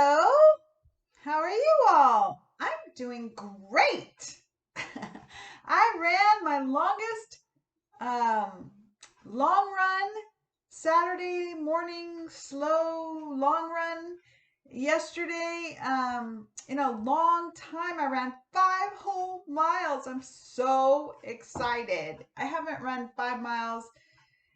Hello, how are you all? I'm doing great. I ran my longest um, long run Saturday morning, slow long run yesterday. In a long time, I ran 5 whole miles. I'm so excited. I haven't run 5 miles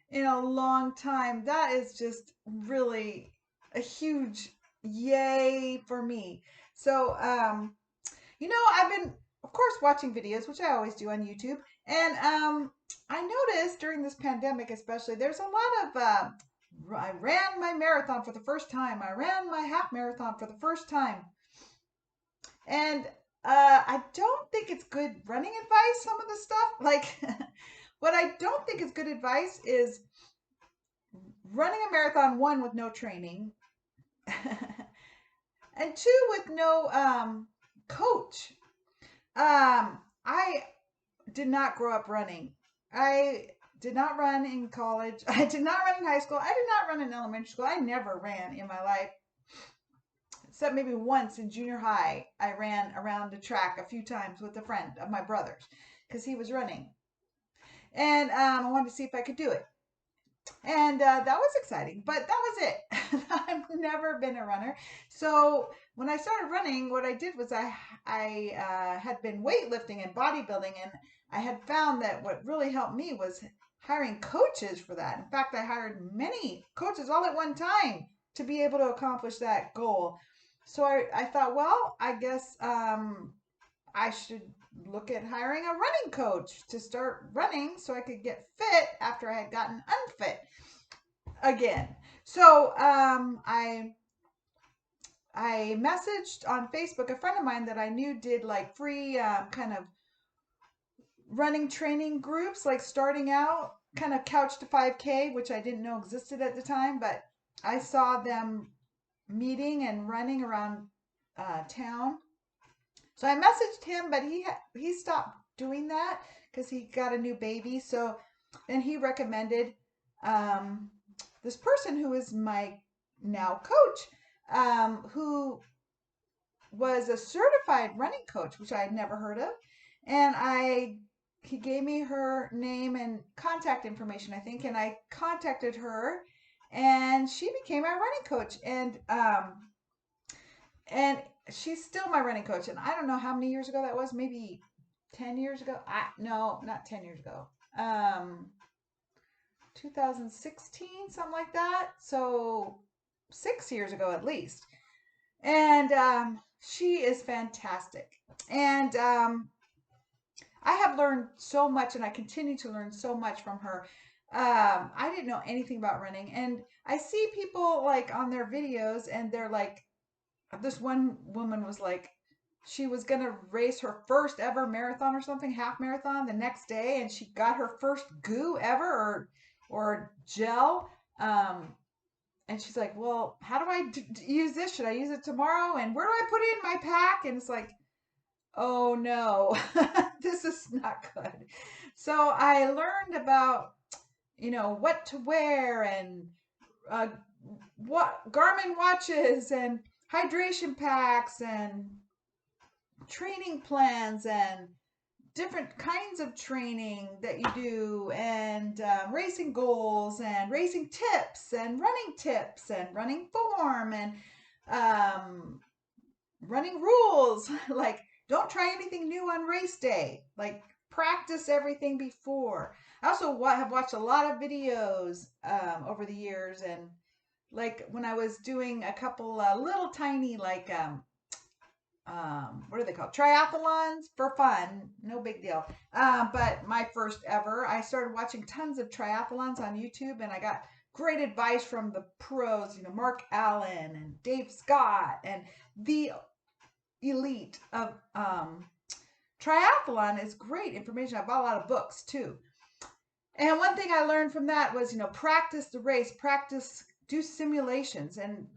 in a long time. That is just really a huge yay for me. So, I've been, of course, watching videos, which I always do on YouTube. And I noticed during this pandemic, especially, there's a lot of, I ran my marathon for the first time. I ran my half marathon for the first time. And I don't think it's good running advice, some of the stuff. Like, what I don't think is good advice is running a marathon, one, with no training, and two, with no coach. I did not grow up running. I did not run in college. I did not run in high school. I did not run in elementary school. I never ran in my life, except maybe once in junior high. I ran around the track a few times with a friend of my brother's because he was running. And I wanted to see if I could do it. And that was exciting, but that was it. I've never been a runner. So when I started running, what I did was I had been weightlifting and bodybuilding, and I had found that what really helped me was hiring coaches for that. In fact, I hired many coaches all at one time to be able to accomplish that goal. So I thought, well, I guess I should look at hiring a running coach to start running so I could get fit after I had gotten unfit again. So I messaged on Facebook a friend of mine that I knew did like free kind of running training groups, like starting out, kind of couch to 5K, which I didn't know existed at the time, but I saw them meeting and running around town. So I messaged him, but he stopped doing that because he got a new baby. So, and he recommended this person who is my now coach, who was a certified running coach, which I had never heard of, and he gave me her name and contact information, I think, and I contacted her, and she became my running coach, and she's still my running coach. And I don't know how many years ago that was, maybe 10 years ago. No, not 10 years ago. 2016, something like that. So 6 years ago at least. And she is fantastic. And I have learned so much, and I continue to learn so much from her. I didn't know anything about running, and I see people like on their videos, and they're like, this one woman was like, she was gonna race her first ever marathon or something, half marathon, the next day, and she got her first goo ever, or gel. And she's like, well, how do I use this? Should I use it tomorrow? And where do I put it in my pack? And it's like, oh no, this is not good. So I learned about, what to wear, and what Garmin watches, and hydration packs, and training plans, and different kinds of training that you do, and racing goals, and racing tips, and running form, and running rules. Like, don't try anything new on race day. Like, practice everything before. I also have watched a lot of videos over the years, and like when I was doing a couple little tiny, like what are they called? Triathlons for fun, no big deal. But my first ever, I started watching tons of triathlons on YouTube, and I got great advice from the pros, Mark Allen and Dave Scott, and the elite of triathlon is great information. I bought a lot of books too. And one thing I learned from that was, practice the race, do simulations, and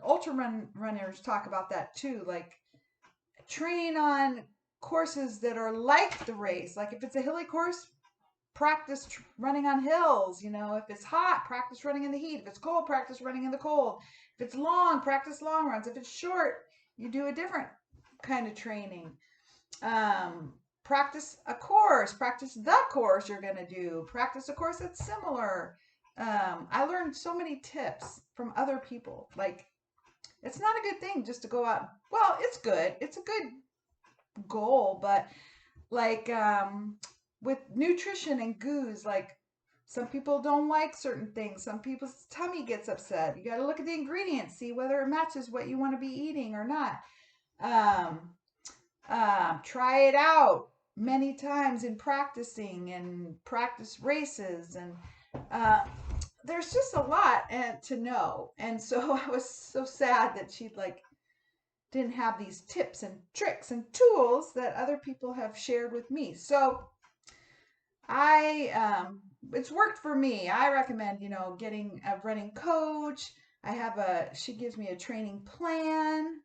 runners talk about that too. Like, train on courses that are like the race. Like if it's a hilly course, practice running on hills. If it's hot, practice running in the heat. If it's cold, practice running in the cold. If it's long, practice long runs. If it's short, you do a different kind of training. Practice a course, practice the course you're going to do, practice a course that's similar. I learned so many tips from other people. Like, it's not a good thing just to go out. Well, it's good. It's a good goal, but like, with nutrition and goos, like, some people don't like certain things. Some people's tummy gets upset. You got to look at the ingredients, see whether it matches what you want to be eating or not. Try it out many times in practicing and practice races, and there's just a lot to know. And so I was so sad that she didn't have these tips and tricks and tools that other people have shared with me. So it's worked for me. I recommend, getting a running coach. She gives me a training plan.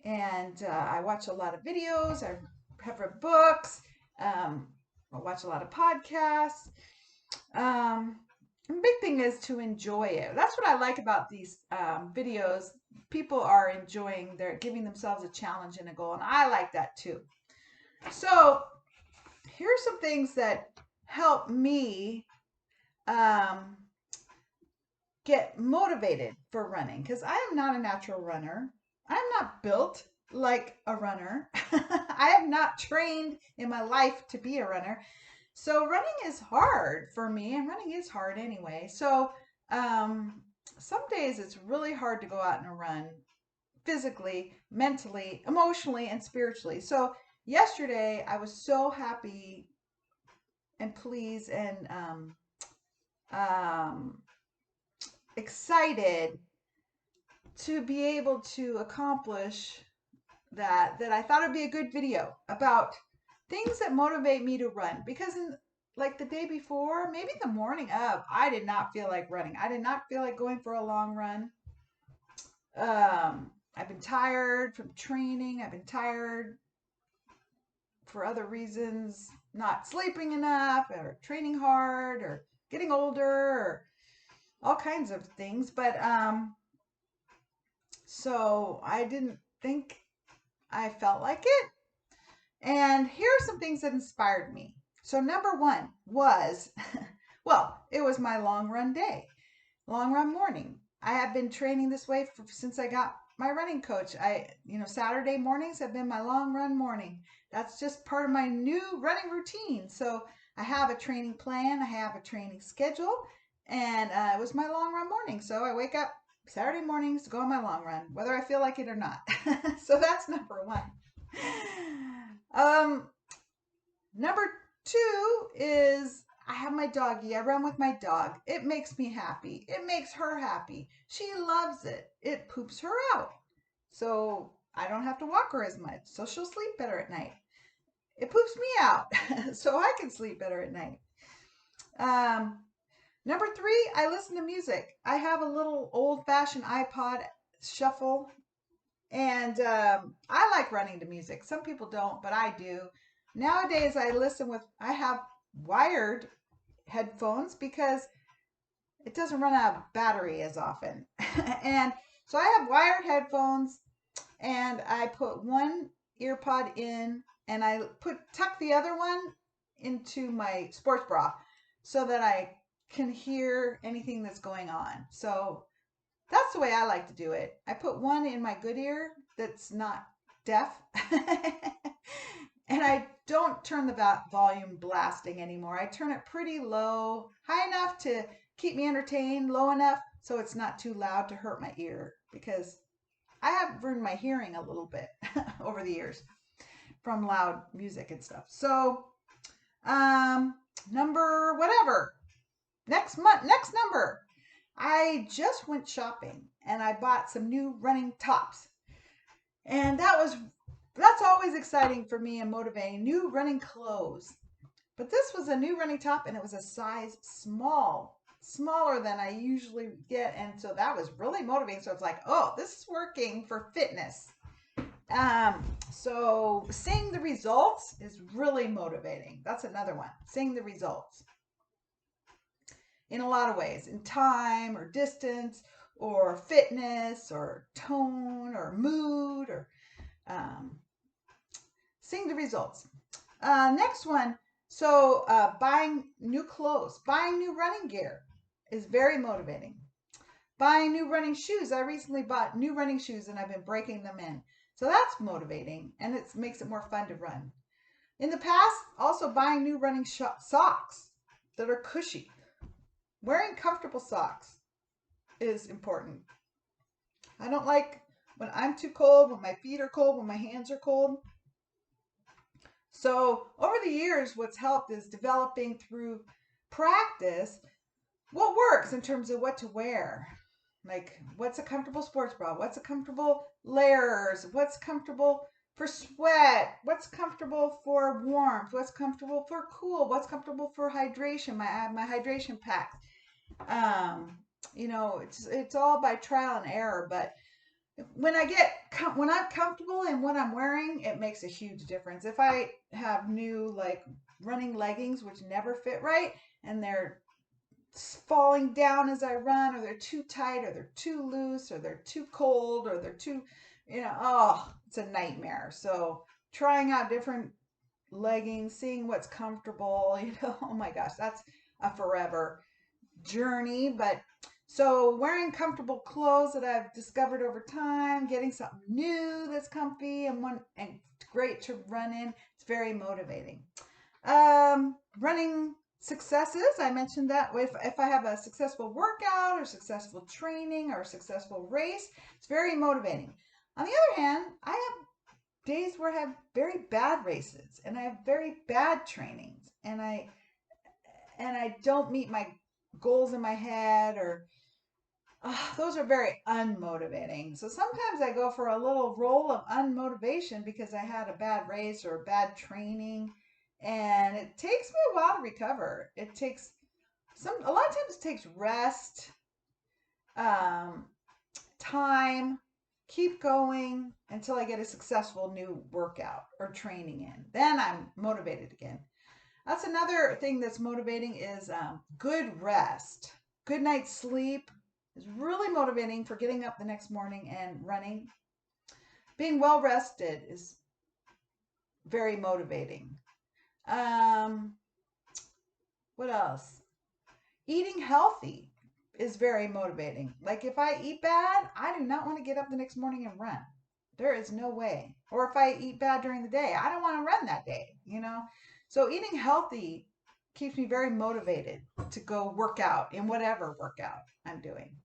And I watch a lot of videos. I have read books. I watch a lot of podcasts. The big thing is to enjoy it. That's what I like about these videos. People are enjoying, they're giving themselves a challenge and a goal, and I like that too. So here's some things that help me get motivated for running, because I am not a natural runner. I'm not built like a runner. I have not trained in my life to be a runner. So running is hard for me, and running is hard anyway. So some days it's really hard to go out and run physically, mentally, emotionally, and spiritually. So yesterday I was so happy and pleased and excited to be able to accomplish that I thought it'd be a good video about things that motivate me to run. Because in the day before, maybe the morning of, I did not feel like running. I did not feel like going for a long run. I've been tired from training. I've been tired for other reasons, not sleeping enough or training hard or getting older or all kinds of things. But so I didn't think I felt like it. And here are some things that inspired me. So number one was, well, it was my long run day, long run morning. I have been training this way since I got my running coach. Saturday mornings have been my long run morning. That's just part of my new running routine. So I have a training plan. I have a training schedule, and it was my long run morning. So I wake up Saturday mornings to go on my long run, whether I feel like it or not. So that's number one. Number two is I have my doggie. I run with my dog. It makes me happy. It makes her happy. She loves it. It poops her out. So I don't have to walk her as much. So she'll sleep better at night. It poops me out. So I can sleep better at night. Number three, I listen to music. I have a little old-fashioned iPod shuffle. And I like running to music. Some people don't, but I do. Nowadays, I have wired headphones because it doesn't run out of battery as often. And so I have wired headphones, and I put one ear pod in, and I tuck the other one into my sports bra so that I can hear anything that's going on. So that's the way I like to do it. I put one in my good ear that's not deaf. And I don't turn the volume blasting anymore. I turn it pretty low, high enough to keep me entertained, low enough so it's not too loud to hurt my ear, because I have ruined my hearing a little bit over the years from loud music and stuff. So, number whatever. Next number. I just went shopping and I bought some new running tops. And that's always exciting for me and motivating. New running clothes. But this was a new running top, and it was a size smaller than I usually get. And so that was really motivating. So it's like, oh, this is working for fitness. So seeing the results is really motivating. That's another one. Seeing the results in a lot of ways, in time or distance or fitness or tone or mood or um, seeing the results. Next one. So buying new clothes, buying new running gear is very motivating. Buying new running shoes. I recently bought new running shoes and I've been breaking them in. So that's motivating and it makes it more fun to run. In the past, also buying new running socks that are cushy. Wearing comfortable socks is important. I don't like when I'm too cold, when my feet are cold, when my hands are cold. So over the years, what's helped is developing through practice what works in terms of what to wear. Like what's a comfortable sports bra? What's a comfortable layers? What's comfortable for sweat? What's comfortable for warmth? What's comfortable for cool? What's comfortable for hydration? My hydration packs. Um, it's all by trial and error, but when I'm comfortable in what I'm wearing, it makes a huge difference. If I have new like running leggings which never fit right and they're falling down as I run, or they're too tight, or they're too loose, or they're too cold, or they're too, oh, it's a nightmare. So trying out different leggings, seeing what's comfortable, oh my gosh, that's a forever journey. But so wearing comfortable clothes that I've discovered over time, getting something new that's comfy and great to run in, it's very motivating. Running successes, I mentioned that if I have a successful workout or successful training or successful race, it's very motivating. On the other hand, I have days where I have very bad races and I have very bad trainings and I don't meet my goals in my head, or those are very unmotivating. So sometimes I go for a little roll of unmotivation because I had a bad race or a bad training, and it takes me a while to recover. It takes a lot of times it takes rest, um, time, keep going until I get a successful new workout or training in. Then I'm motivated again. That's another thing that's motivating is good rest. Good night's sleep is really motivating for getting up the next morning and running. Being well rested is very motivating. Um, what else? Eating healthy is very motivating. Like if I eat bad, I do not want to get up the next morning and run. There is no way. Or if I eat bad during the day, I don't want to run that day. So eating healthy keeps me very motivated to go work out in whatever workout I'm doing.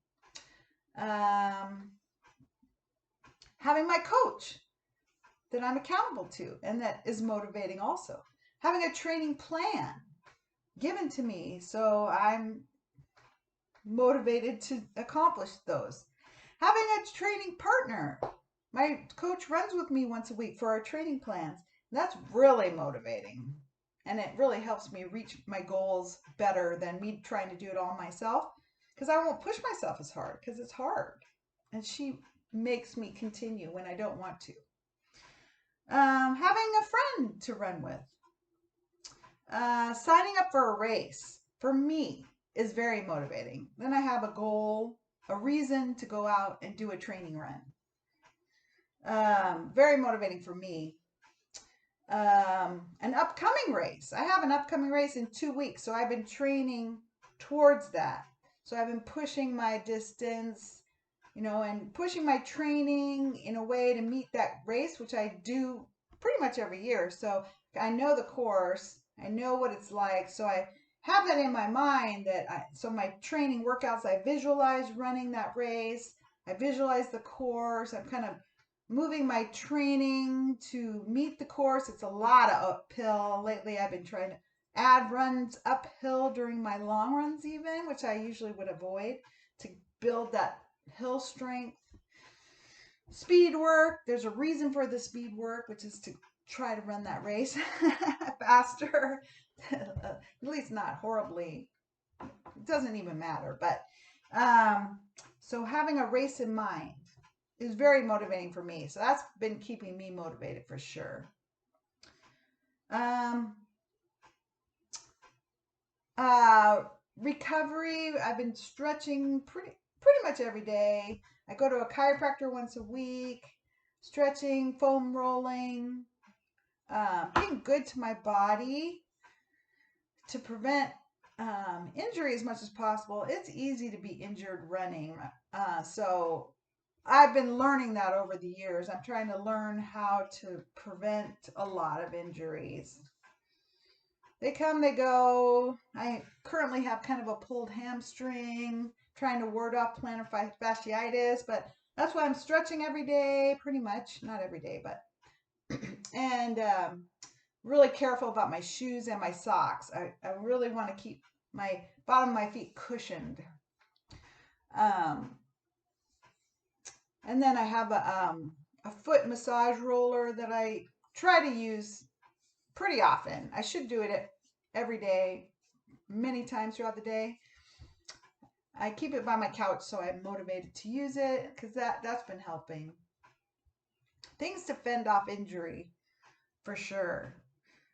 Having my coach that I'm accountable to and that is motivating also. Having a training plan given to me so I'm motivated to accomplish those. Having a training partner. My coach runs with me once a week for our training plans. That's really motivating. And it really helps me reach my goals better than me trying to do it all myself, because I won't push myself as hard because it's hard. And she makes me continue when I don't want to. Having a friend to run with. Signing up for a race for me is very motivating. Then I have a goal, a reason to go out and do a training run. Very motivating for me. An upcoming race. I have an upcoming race in 2 weeks, so I've been training towards that. So I've been pushing my distance, and pushing my training in a way to meet that race, which I do pretty much every year. So I know the course, I know what it's like. So I have that in my mind so my training workouts, I visualize running that race. I visualize the course. I'm kind of moving my training to meet the course. It's a lot of uphill. Lately, I've been trying to add runs uphill during my long runs even, which I usually would avoid, to build that hill strength. Speed work. There's a reason for the speed work, which is to try to run that race faster. At least not horribly. It doesn't even matter. But so having a race in mind. is very motivating for me. So that's been keeping me motivated for sure. Um, uh, Recovery. I've been stretching pretty much every day. I go to a chiropractor once a week. Stretching, foam rolling, being good to my body to prevent injury as much as possible. It's easy to be injured running. So I've been learning that over the years. I'm trying to learn how to prevent a lot of injuries. They come, they go. I currently have kind of a pulled hamstring, trying to ward off plantar fasciitis, but that's why I'm stretching every day, pretty much. Not every day, but and really careful about my shoes and my socks. I really want to keep my bottom of my feet cushioned. And then I have a foot massage roller that I try to use pretty often. I should do it every day, many times throughout the day. I keep it by my couch so I'm motivated to use it because that's been helping. Things to fend off injury for sure.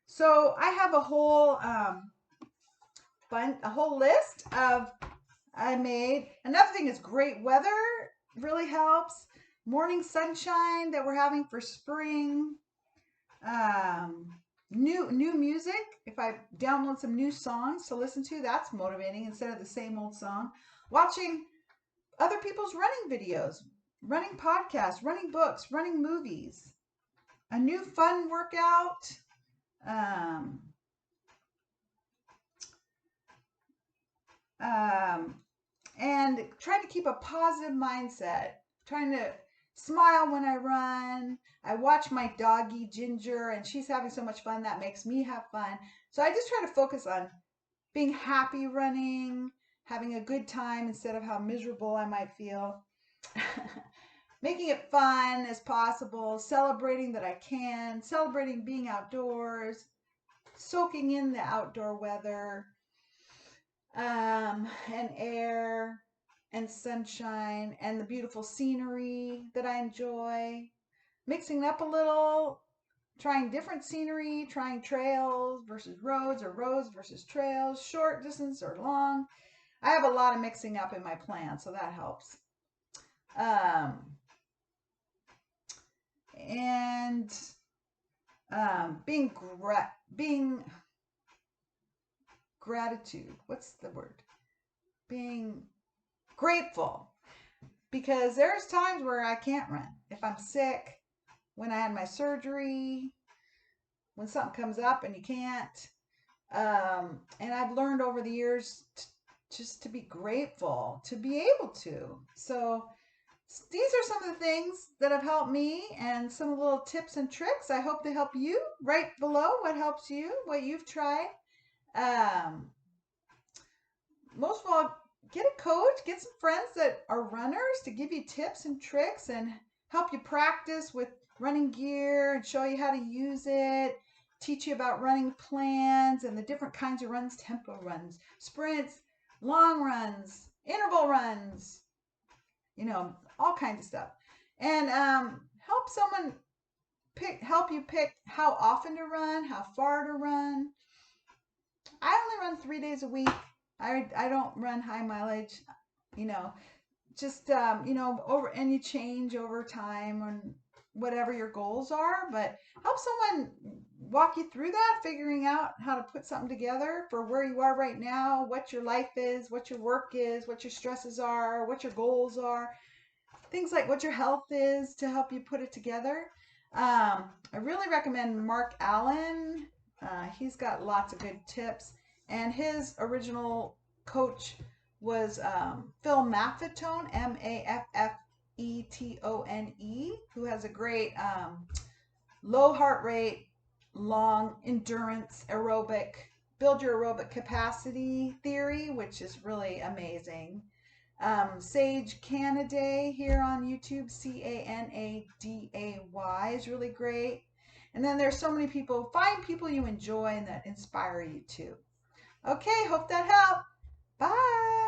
So I have a whole list of I made. Another thing is great weather really helps. Morning sunshine that we're having for spring. New music. If I download some new songs to listen to, that's motivating instead of the same old song. Watching other people's running videos, running podcasts, running books, running movies. A new fun workout. And trying to keep a positive mindset, trying to smile when I run. I watch my doggie Ginger, and she's having so much fun that makes me have fun. So I just try to focus on being happy running, having a good time instead of how miserable I might feel. Making it fun as possible, celebrating that I can, celebrating being outdoors, soaking in the outdoor weather, and air and sunshine and the beautiful scenery that I enjoy. Mixing up a little, trying different scenery, trying trails versus roads or roads versus trails, short distance or long. I have a lot of mixing up in my plan, so that helps. And being gratitude. What's the word? Being grateful. Because there's times where I can't run. If I'm sick, when I had my surgery, when something comes up and you can't. And I've learned over the years just to be grateful to be able to. So these are some of the things that have helped me and some little tips and tricks. I hope they help you. Right below what helps you, what you've tried. Most of all, get a coach, get some friends that are runners to give you tips and tricks and help you practice with running gear and show you how to use it, teach you about running plans and the different kinds of runs, tempo runs, sprints, long runs, interval runs, all kinds of stuff. And help you pick how often to run, how far to run. I only run 3 days a week. I don't run high mileage, just, over, and you change over time on whatever your goals are, but help someone walk you through that, figuring out how to put something together for where you are right now, what your life is, what your work is, what your stresses are, what your goals are, things like what your health is to help you put it together. I really recommend Mark Allen. He's got lots of good tips. And his original coach was Phil Maffetone, Maffetone, who has a great low heart rate, long endurance aerobic, build your aerobic capacity theory, which is really amazing. Sage Canaday here on YouTube, Canaday is really great. And then there's so many people. Find people you enjoy and that inspire you too. Okay, hope that helped. Bye.